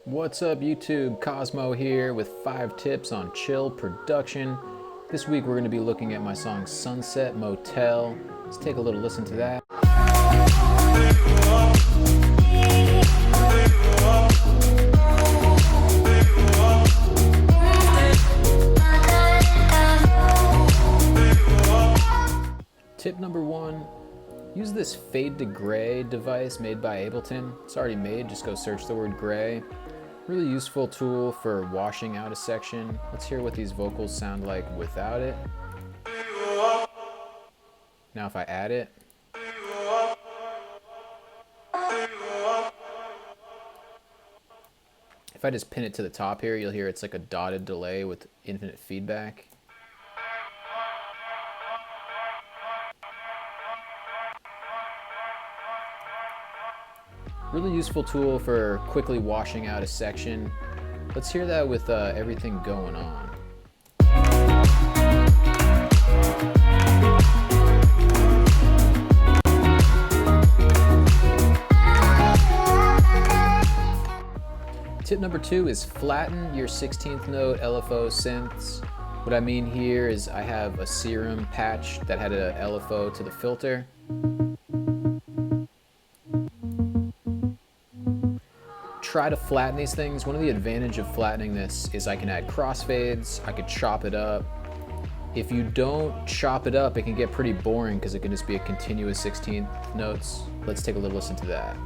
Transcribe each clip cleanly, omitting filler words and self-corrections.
What's up YouTube, Cosmo here with 5 tips on chill production. This week we're going to be looking at my song Sunset Motel. Let's take a little listen to that. Tip number 1, use this fade to gray device made by Ableton. It's already made, just go search the word gray. Really useful tool for washing out a section. Let's hear what these vocals sound like without it. Now if I add it. If I just pin it to the top here, you'll hear it's like a dotted delay with infinite feedback. Really useful tool for quickly washing out a section. Let's hear that with everything going on. Tip number 2 is flatten your 16th note LFO synths. What I mean here is I have a serum patch that had a LFO to the filter. Try to flatten these things. One of the advantages of flattening this is I can add crossfades, I could chop it up. If you don't chop it up, it can get pretty boring because it can just be a continuous 16th notes. Let's take a little listen to that.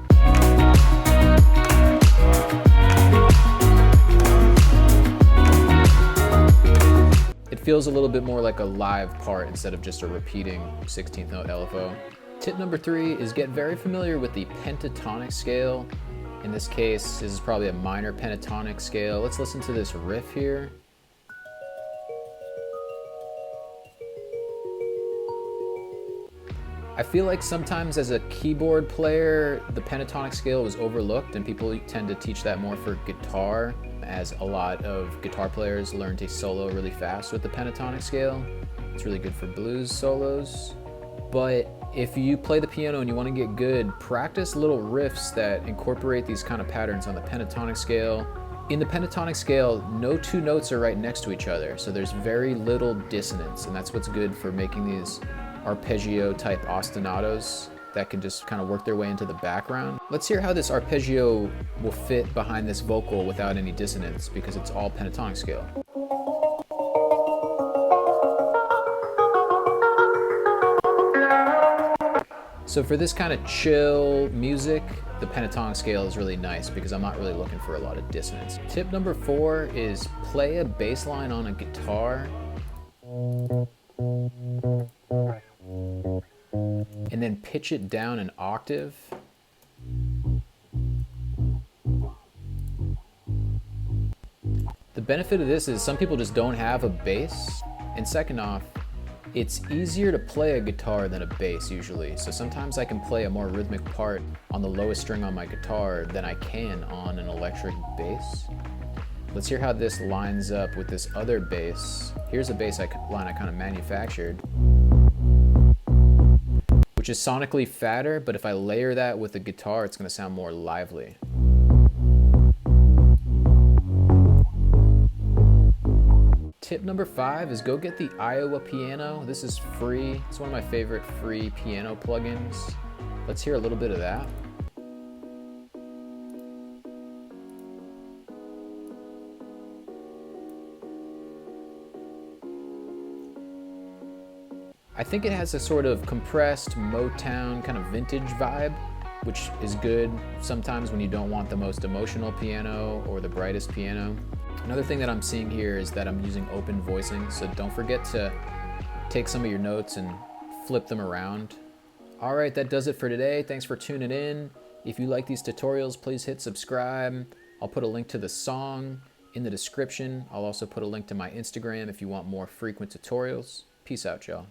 It feels a little bit more like a live part instead of just a repeating 16th note LFO. Tip number 3 is get very familiar with the pentatonic scale. In this case, this is probably a minor pentatonic scale. Let's listen to this riff here. I feel like sometimes as a keyboard player, the pentatonic scale was overlooked and people tend to teach that more for guitar, as a lot of guitar players learn to solo really fast with the pentatonic scale. It's really good for blues solos. But if you play the piano and you want to get good, practice little riffs that incorporate these kind of patterns on the pentatonic scale. In the pentatonic scale, no two notes are right next to each other, so there's very little dissonance, and that's what's good for making these arpeggio type ostinatos that can just kind of work their way into the background. Let's hear how this arpeggio will fit behind this vocal without any dissonance, because it's all pentatonic scale. So for this kind of chill music, the pentatonic scale is really nice because I'm not really looking for a lot of dissonance. Tip number 4 is play a bass line on a guitar and then pitch it down an octave. The benefit of this is some people just don't have a bass, and second off, it's easier to play a guitar than a bass usually, so sometimes I can play a more rhythmic part on the lowest string on my guitar than I can on an electric bass. Let's hear how this lines up with this other bass. Here's a bass line I kind of manufactured, which is sonically fatter, but if I layer that with the guitar, it's going to sound more lively. Tip number 5 is go get the Iowa piano. This is free. It's one of my favorite free piano plugins. Let's hear a little bit of that. I think it has a sort of compressed Motown kind of vintage vibe, which is good sometimes when you don't want the most emotional piano or the brightest piano. Another thing that I'm seeing here is that I'm using open voicing, so don't forget to take some of your notes and flip them around. All right, that does it for today. Thanks for tuning in. If you like these tutorials, please hit subscribe. I'll put a link to the song in the description. I'll also put a link to my Instagram if you want more frequent tutorials. Peace out, y'all.